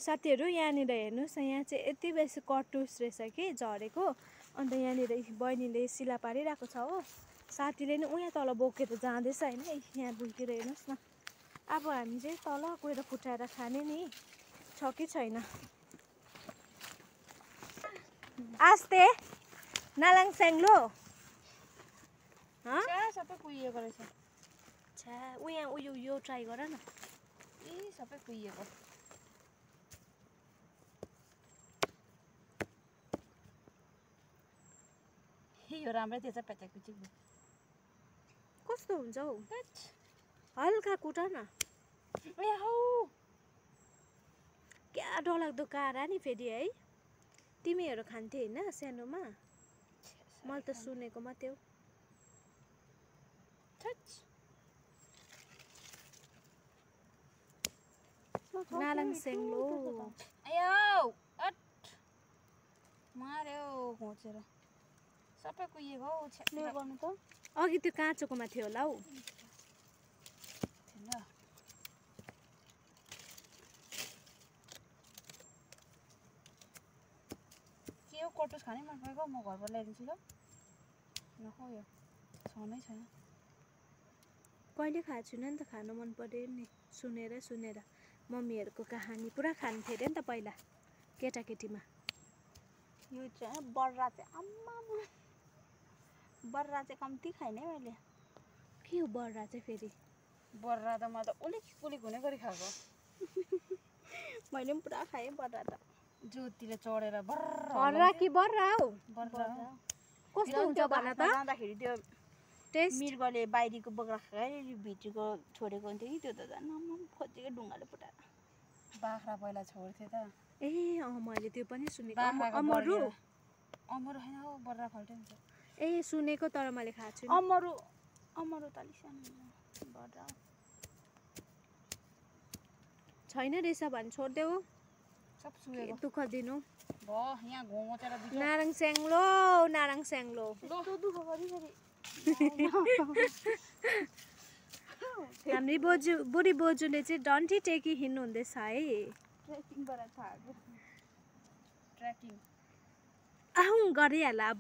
साथीहरू यहाँनिर हेर्नुहोस् न, यहाँ चाहिँ यति बेसी कटुस रहेछ कि झरेको। अन्त यहाँनिर बहिनीले सिला पारिरहेको छ हो। साथीले नि उहाँ तल बोकेर जाँदैछ होइन। यहाँ बुझेर हेर्नुहोस् न। अब हामी चाहिँ तल गएर फुटाएर खाने नि, छ कि छैन। आस्ते नालाङ स्याङ्लो सबै कुहिएको रहेछ। छ्या उयो उयो यो ट्राई गर न। सबै कुहिएको। यो राम्रै थिएछ प्याचाकपिचिक। कस्तो हुन्छ हौ? हल्का कुट न। क्या डरलाग्दो कारा नि फेरि है। तिमीहरू खान्थे होइन सानोमा? मैले त सुनेको मात्रै हो। नालाङ स्याङ्लो मार्यो घोचेर सबै कुहिएको हौ। गर्नु त अघि त्यो काँचोकोमा थियो होला हौ। के हो कटुस खानै मन परेको? म घरबाट ल्याइदिन्छु ल। नखाऊ यो छनै छैन। कहिले खाएको छुइनँ नि त, खानु मन पर्यो नि सुनेर मम्मीहरूको कहानी पुरा खान्थे अरे नि त पहिला केटाकेटीमा। यो चाहिँ बर्रा चाहिँ आम्मा बर्रा चाहिँ कम्ती खाएँ है मैले। के हो बर्रा चाहिँ फेरि? बर्रा त म त उलिक हुने गरी खाएको। मैले पनि पुरा खाएँ बर्रा त। ज्योतिले चढेर बर्रा कि बर्रा हौ? बर्रा कस्तो हुन्छ भन त? जाँदाखेरि त्यो टेस्ट मृगले बाहिरीको बोक्रा खाएर भित्रको छोडेको हुन्थ्यो कि त्यो त झन् खोजेको ढुङ्गाले फुटाएर। बाख्रा पहिला छोड्थ्यो त। ए मैले त्यो पनि सुनेको। अमरु होइन हौ बर्रा फाल्टै हुन्छ। ए सुनेको तर मैले खाएको छु। अमरु त अलिक सानो हुन्छ। बर्रा छैन रहेछ भने छोडिदेऊ। सब सुनेको दुःख दिनु यहाँ घोचेर बिचो। नाराङ स्याङ्लो दुःख गरिसरी हामी बुढी बोजूले चाहिँ डन्ठी टेकी हिँड्नु हुँदैछ है। ट्रेकिङ गरिहाल अब।